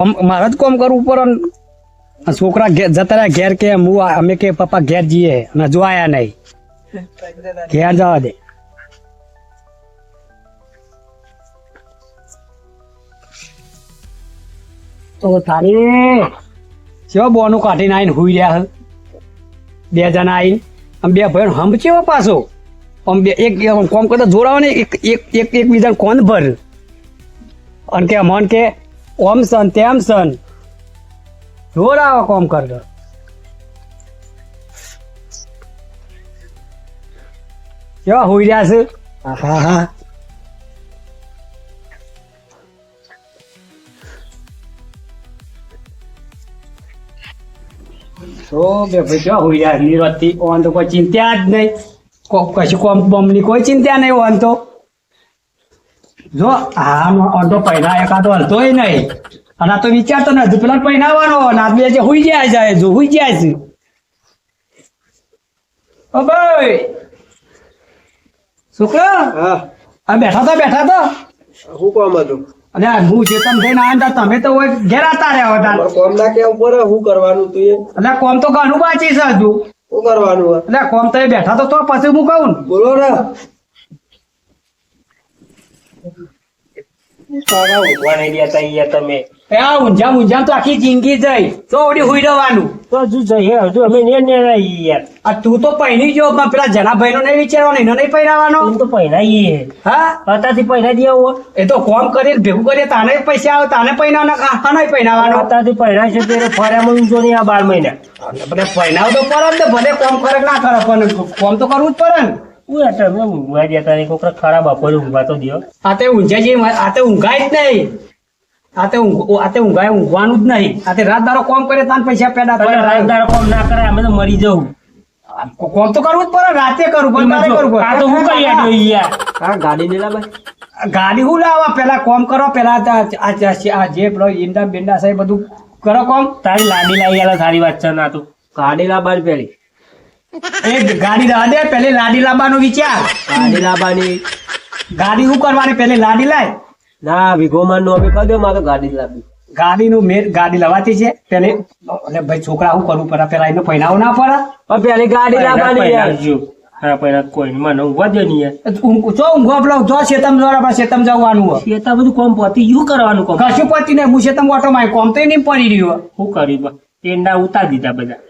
મારે જ કોમ કરવું પડે ને. છોકરા જતા રહ્યા ઘેર કે અમે કે પપ્પા ઘેર જઈએ અને જો આયા નહીં ઘેર જવા દે. તો તારી કેવો બોનું કાઢીને આવીને હુઈ રહ્યા હે. બે જણા આવીને આમ બે ભાઈ હંપ કેવો પાછો આમ બે એક કોમ કરતા જોડાવો ને એક બીજા કોણ ભર અને કે મન કે ઓમ સન તેમ સન જોડાવો કોમ કરતો. કેવા હુઈ રહ્યા છે. હા હા તો બે ભાઈ કેવા હુઈ રહ્યા નિરવતી ઓન તો કોઈ ચિંતા જ નહીં. કશું કોમ બોમની કોઈ ચિંતા નહીં ઓન તો. જો આ ઓન તો પહેલા એકાદો હલતોય નહીં અને આ તો વિચારતો નથી પેલા પહેરાવાનો આદમી જે હુઈ જાય જો હુઈ જાય છે. ઓ ભાઈ છોકરા આ બેઠા તો હું કોમ હતું અને હું ચેતન થઈને આવ્યા તમે તો ઘેર આવતા રહ્યા હતા. કોમ ના કેવું પડે શું કરવાનું તું એ એટલે કોમ તો ઘણું બાકી છે હજુ. શું કરવાનું એટલે કોમ તો બેઠા તો પછી હું કહું ને. બોલો ને તમે આ ઊંઝા તો આખી જિંદગી જઈ તો ઓડી હુઈ રહેવાનું. તો હજુ જઈએ હજુ અમે ને યાર આ તું તો પહેરી જો પણ પેલા જનાભાઈ નો નહીં વિચારવાનો એનો નહીં પહેરાવાનો. એમ તો પહેરાઈએ હા અત્યારથી પહેરા દે આવો એ તો કોમ કરી ભેગું કરીએ તાને પૈસા આવે તાને પહેરાવાનો આ નહીં પહેરાવાનો. અત્યારથી પહેરા છે તે ફર્યામાં ઊંચો નહીં આ 12 મહિના ભલે પહેરાવ તો પડે ને ભલે કોમ કરે કે ના કરે પણ કોમ તો કરવું જ પડે ને. હું એટલે ઊંઘવા જતા નહીં કોકરા ખરાબ બપોરે ઊંઘવા તો દો આ તે ઊંઝા જે આ તે ઊંઘાય જ નહીં. આ તે ઊંઘાય ઊંઘવાનું જ નહીં. આ તે રાત દારો કોમ કરે તાને પૈસા પેદા થાય. રાતદાર કોમ ના કરે અમે તો મરી જવું કોમ તો કરવું જ પડે રાતે કરવું પણ તારે કરવું આ તો હું કરી આડ્યો યાર હા ગાડી લેલા ભાઈ ગાડી હું લાવવા પેલા કોમ કરો પેલા આ જે પેલો ઈંડા બેંડા છે એ બધું કરો કોમ. તારી લાડી લાવી આલો સારી વાત છે ના તું ગાડી લાવવાની પેલી એ ગાડી લાવા દે પેલી લાડી લાવવાનો વિચાર. ગાડી લાવવાની ગાડી શું કરવાની પેલી લાડી લાય. ના વિગોમાન નું અમે કહી દો મારે ગાડી લાવી ગાડીનું મેર ગાડી લવાતી છે પેલે એટલે ભાઈ છોકરા શું કરવું પડે પેલા એનો પહેરાવો ના પડે. પણ પેલી ગાડી લાવવાની યાર પહેરાવજો. હા પહેલા કોઈ મને ઊંઘવા દે નહીં યાર જો ઊંઘો પેલો જો શેતમ જોવા શેતમ જવાનું હોય. એ તો બધું કોમ પતી યુ કરવાનું કોમ કશું પતી નહીં હું શેતમ ઓટો માં કોમ તો નહીં પડી રહ્યું. શું કર્યું એંડા ઉતાર દીધા બધા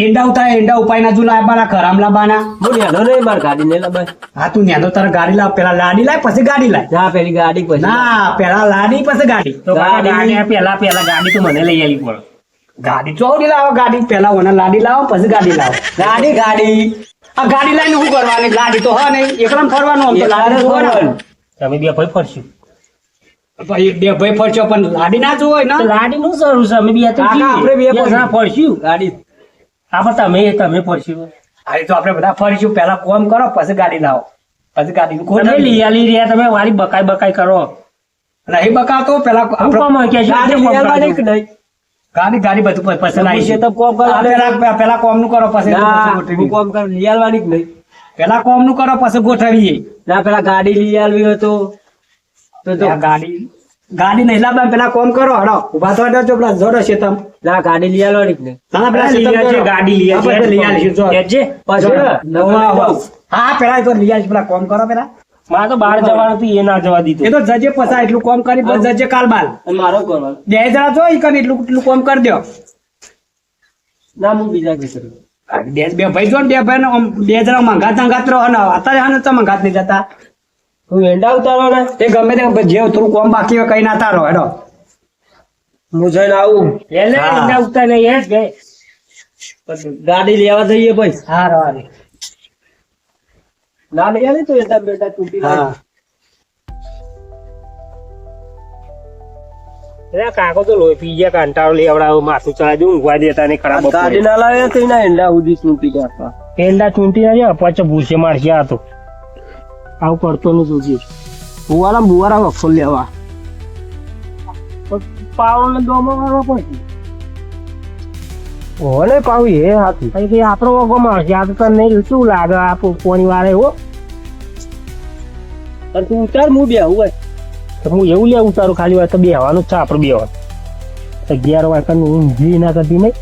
એંડા ઉતાર એંડા ઉપાય ના જો લાવવાના ખરામ લાવવાના. હું નેનો નહીં મારે ગાડી ને લાવવાની હા તું નેનો તારે ગાડી લાવ પેલા લાડી લાય પછી ગાડી લાય. ના પેલી ગાડી પછી ના પેલા લાડી પછી ગાડી. તો ગાડી પેલા ગાડી તો મને લઈ આવી પડે ગાડી ચોરી લાવો ગાડી પેલા ઓને લાડી લાવો પછી ગાડી લાવો. ગાડી આ ગાડી લઈને શું કરવાની ગાડી તો હા નહીં એકદમ ફરવાનું આમ તો લાડી ફરવાનું. તમે બે ભાઈ ફરશું ભાઈ બે ભાઈ ફરશો પણ લાડી ના જોવો ને. તો લાડી નું સારું છે અમે બે તો આપણે બે જણા ફરશું ગાડી આપણે તમે ફરશું અરે તો આપણે બધા ફરીશું પેલા કોમ કરો પછી ગાડી લાવો પછી ગાડી તમે લઈ આલી રહ્યા તમે વાળી બકાઈ કરો નહીં બકાતો પેલા હું કોમ હોય કે ગાડી લેવાની કે નહીં ગાડી બધું પસંદ આવી છે. તો કોમ કરવા પેલા કોમ નું કરો પછી હું ગોઠવીએ. કોમ કર લઈ આવવાની કે નહીં પેલા કોમ નું કરો પછી ગોઠવીએ. ના પેલા ગાડી લઈ આવવી હોય તો આ ગાડી નહીં લાવવા પેલા કોમ કરો હડો ઉભા થવા દો પેલા જોડો છે તમ ના ગાડી લઈ આવવાની કે નહીં ના પેલા શેતમ જોડો. ગાડી લઈ હા, પછી લઈ આવીશું, જો. પછી હા પેલા તો લઈ આવીશું પેલા કોમ કરો પેલા. મારે તો બહાર જવાનું હતું એ ના જવા એ દીધું તો જજે પસા એટલું કોમ કરી પછી જજે કાલ બાલ અને મારો કરવાનો બે જણા જો ઈ કરીને એટલું કોમ કરી દો. ના હું બીજા કઈ કરું બે ભાઈ જો ને બે ભાઈ નો બે જણા મંગાત રહો ને અત્યારે હા ને મંગાત નહીં જતા. હું એંડા ઉતારવા ને એ ગમે તે જે થોડું કોમ બાકી હોય કઈ ના તારો હેડો. હું જઈને આવું એટલે હા. એંડા ઉતાર નહીં હેડ ગઈ પછી ગાડી લેવા જઈએ ભાઈ હા રવાની. ના લઈ આવી તો એંડા બેટા તૂટી હા એટલે કાકો તો લોહી પી ગયા કંટાળો લેવડાવો માથું ચડાવી દઉં ઊંઘવા દેતા નહીં ખરાબ ગાડી ના લાવે તો એના એંડા સુધી તૂટી ગયા એંડા ચૂંટી ના જાય પાછો ભૂસે મારશે આ તો આવું કરતો નહીં જોજે બુવારા વફલ લેવા પાવડો ને દોમો મારવા પડશે ઓલે પાવ એ હાથી પછી આપણો વગો મારશે આ તો તને નહીં શું લાગે આ પોણી વાળે એવો તું ઉતાર હું બે આવું ભાઈ તો હું એવું લે ઉતારું ખાલી વાત તો બેહવાનું જ છે આપણે બેહવાનું 11 વાગ્યા ઊંઘી ના થતી નહીં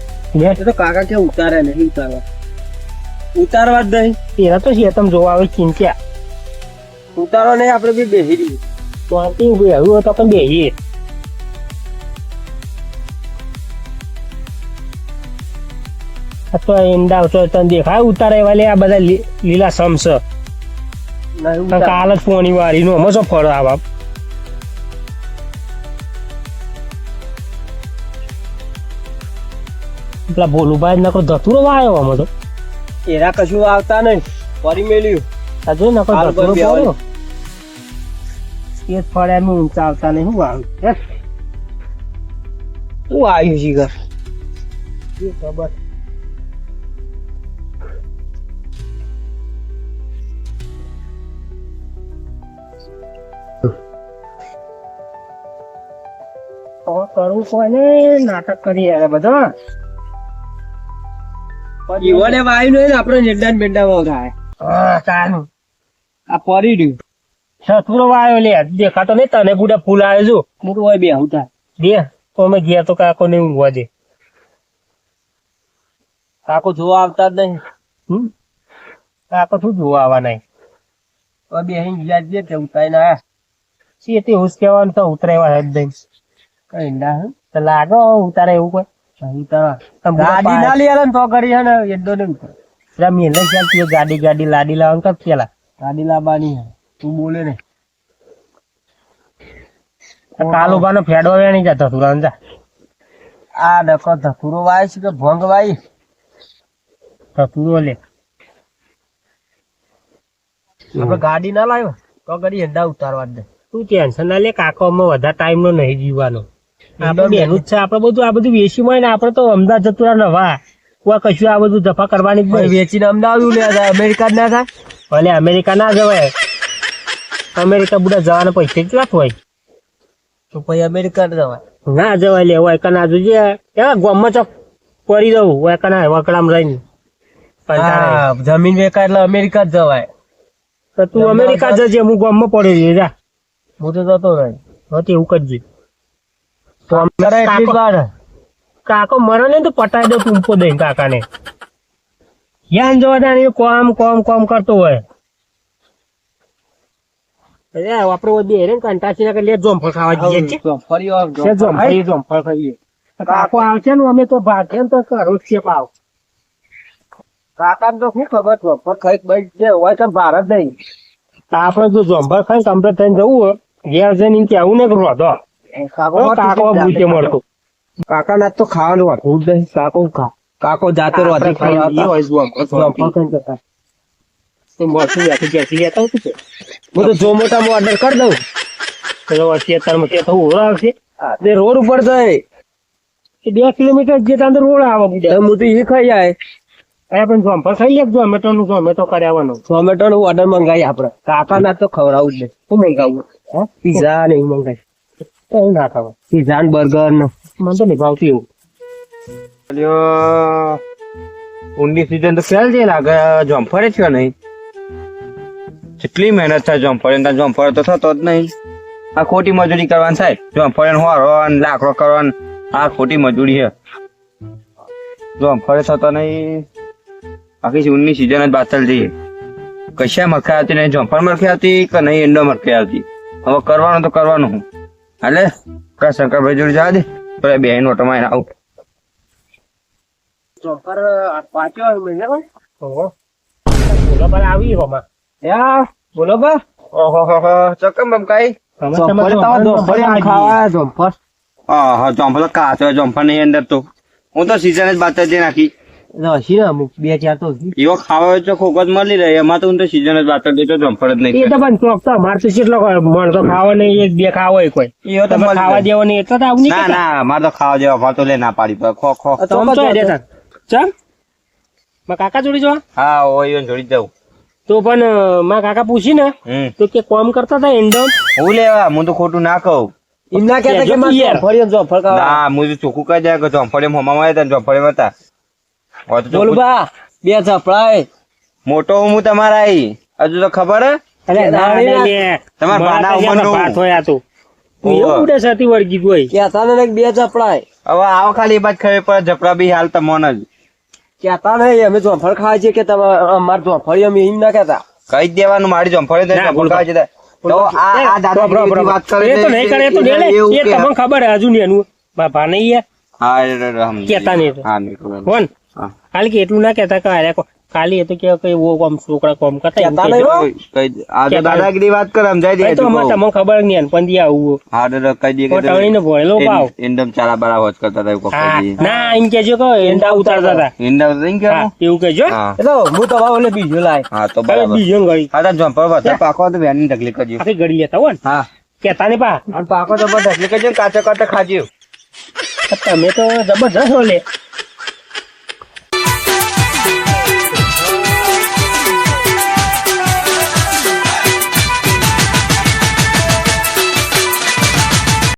એ તો કાકા કે ઉતારે નહીં ઉતારવા જ નહીં. એના તો છે તમે જોવા આવે ચિંત્યા ઉતારવા નહીં, આપણે બી બેસી રહીએ. તો આંટી એવું હોય તો પણ બેહીએ. આ તો ઈંડા તો તને દેખાય ઉતારે વાલે આ બધા લીલા સમસ નહીં ઉતારે. કાલ જ પોણી વાળી નો મજો ફળ આવા પેલા ભોલુભાઈ નકો ધતુરો વાયો આમાં તો એના કશું આવતા નહીં, ફરી મેલ્યું. આ જો નકો હાલ ધતુરો બંધ પડ્યો એ જ ફળે એમ ઊંચા આવતા નહીં શું આવ્યું શું આવ્યું છે ઘર? ખબર કરવું કોને નાટક કરી યાર બધા ઈવોને વાયુ નહીં ને આપણે નેડા ને બેડામાં થાય. તાનું આ પડી રહ્યું. સતુરો વાયો લે દેખાતો નહીં તને ગુડા ફૂલ આવે જો મોટું હોય બે આવતા. દે તો અમે ગયા તો કાકો ને ઊંઘવા દે કાકો જોવા આવતા જ નહીં. કાકો શું જોવા આવવા નહીં હવે બે અહીં ગયા જ તે ઉતારીને આયા. છે તે હુસ કહેવાનું તો ઉતરાવા જ નહીં કઈ ના હે? તો લાગો ઉતારે એવું કોઈ ઉતારવા. તમ ગાડી ના લઈ આલે ને તો કરી હે ને એડો ને ઉતાર. પેલા મેલે ચાલતી ગાડી લાડી લાવવાનું કર પેલા ગાડી લાવવાની હે. તું બોલે ને. કાલુબાનો ફેડવા વેણી જતો તું રંજા આ ડકો ધતુરો વાય છે કે ભંગ વાય? ધતુરો લે આપણે ગાડી ના લાવ્યો તો કરી હેડા ઉતારવા જ દે. તું ટેન્શન ના લે કાકો અમે વધારે ટાઈમ નો નહીં જીવવાનો આપડે બેનું જ છે આપડે બધું આ બધું વેચી માં ને આપડે તો અમદાવાદ જતું રહ્યા નવા કોઈ કશું આ બધું જફા કરવાની જ ભાઈ નહીં વેચીને અમદાવાદ લે જાય, અમેરિકા જ ના થાય. ભલે અમેરિકા ના જવાય અમેરિકા બુડા જવાના પૈસા કેટલા હોય તો પછી અમેરિકા જ જવાય. ના જવાય લે હોય કના જોજે એવા ગોમમાં ચોક પડી દઉં હોય કના વકડામ રહીને હા, જમીન વેચાય એટલે અમેરિકા જ જવાય. તો તું અમેરિકા જજે હું ગોમમાં પડી રહી જા હું તો જતો રહી. હતી એવું કરજે તો કરે એટલી જ વાર. કાકો મરે ને તો પટાઈ દો ટૂંપો દઈ કાકાને યાન જોવા દે ને કોમ કરતો હોય અરે આપડે બે રે કંટાસી ના લે જોમફળ ખાવા જઈએ છે ફરી વાર છે જોમફળ ખાઈએ કાકો આવશે ને અમે તો ભાગે ને તો કરો છે પાવ કાકા તો શું ખબર છે પણ ખાઈ બેઠ છે હોય તો ભારત નહીં. આપડે જો જોમફળ ખાઈ કમ્પ્લીટ થઈને જવું હોય ઘેર જઈને એમ કેવું ને કરો તો કાકો ભૂચે મળતો કાકા ના તો ખાવાનું વાંધું જ નહીં. કાકો જાતે રોધી ખાવા. હું તો ઝોમેટોમાં ઓર્ડર કરી દઉં. રોડ ઉપર જાય 2 કિલોમીટર જેટલા રોડ આવે હું તો એ ખાઈ જાય. પણ જોમફળ ખાઈ લે ઝોમેટો નું ઝોમેટો કર્યાવાનો ઝોમેટો નું ઓર્ડર મંગાવી આપડે. કાકા ના તો ખવડાવું જ નહીં. શું મંગાવું પીઝા ને એવું મંગાવી. કઈ ના ખાવા પીઝા ને બર્ગર ને મને તો નહીં ભાવતું એવું ઊંડી સીઝન તો ખ્યાલ છે લાગે જમ્ફર જ નહીં જેટલી મહેનત થાય જમ્ફર જમ્ફર તો થતો જ નહીં. આ ખોટી મજૂરી કરવાની સાહેબ જમ્ફર હોરો લાકડો કરવાનું આ ખોટી મજૂરી છે જમ્ફર થતો નહીં. આખી ઊંડની સીઝન જ બાતલ જઈએ કશા મરખે આવતી નહીં જમ્ફર મરખે આવતી કે નહીં ઈંડો મરખે આવતી. હવે કરવાનું તો કરવાનું હું હાલે શંકરભાઈ જોડે જવા દે તો બે નોટો માં આવું ચોપર પાછો મહિને બોલો પર આવી રોમાં યા બોલો બા. ઓહો ચકમ બમકાઈ ખાવા ચોપર હા જમ્ફર કાચો જમ્ફર નહીં અંદર તો હું તો સીઝન જ બાતલ દે નાખી હસી ને અમુક 2-4 તો એવો ખાવા તો ખોખ જ મળી રહે એમાં તો હું તો સીઝન જ બાતલ દે તો જમ્ફર જ એ નહીં તો પણ ચોક તો અમારે તો કેટલો મણ તો ખાવા નહીં 1-2 ખાવા હોય કોઈ એવો તો તમે મળી ખાવા રહે. દેવો નહીં એટલે તો આવું નહીં ના ના મારે તો ખાવા જેવા ભાવ તો લે ના પાડી પડે ખો ખો તમે તો દેતા ચમ માં કાકા જોડી જો હા ઓય જોડી દઉં તો પણ માં કાકા પૂછી ને તો કે કોમ કરતા હતા એન્ડમ હું લેવા હું તો ખોટું ના કહું એમના કહેતા કે મારે ચોપડીઓ ચોપર ખાવા. ના હું તો ચોખ્ખું કહી દે કે જમ્ફર હોમાં આવ્યા હતા જમ્ફર હતા હવે તો બોલ ચોખ્ખું- બા બે ચપડાય મોટો હું તમારા હજુ તો ખબર હે અરે ના ના, લે તમારા ભાના ઉંમરનું. ભાત હોય આ તો તું એવું ઉડે સાથી વળગી ગઈ કેતા ને બે ચપડાય હવે આવો ખાલી એ બાદ ખબર પડે જપડા બી હાલ તમોન જ કેતા નહીં અમે જોફળ ખાવા છીએ કે તમે અમારે જોફળી અમે એમ ના કેતા કહી જ દેવાનું મારી જમફળે તો ના, જમફળ બોલો. ખાવા જતા. તો આ દાદાગીરીની વાત કરે એ તો છે, નહીં કરે એ તો એ નહીં લે. એવું એ કે- તમને ખબર હે હજુ નહીં એનું બાપા નહીં યાર હા, સમજી કહેતા નહીં તો. હા, નહીં ખબર. કોણ હા. ખાલી કે એટલું ના કહેતા કે અરે ખાલી એ તો કે કઈ વો આમ છોકરા કોમ કરતા એવું કહેતા કહેજો. નહીં હો. કઈ- આ તો કહેતા દાદાગીરી વાત કરે સમજાય દે ભાઈ તો તું અમારે કહું. તમને ખબર નહીં પણ દી આવું હા, તો કહી દે કે કોટાળીને ભણેલો ભાવ. એંડમ ચારા બારા હોજ કરતા હતા એવું કોક હા કહી દે. ના એમ કેજો કે એંડા ઉતારતા હતા એંડા તો નહીં હા, કહેવાનું? એવું કેજો હા એટલે હું તો ભાવ એટલે બીજો લાય હા, તો હવે બરાબર. બીજો ગળી હા, તો જમફળ વધારે પાકો હોય તો વેની તકલીફ કરજો. આખી ગળી લેતા હોય ને હા, કહેતા નહીં પા અને પાકો તો બધા તકલીફ કરજો ને કાચો કાચો ખાજો. તમે તો જબરજસ્ત હો લે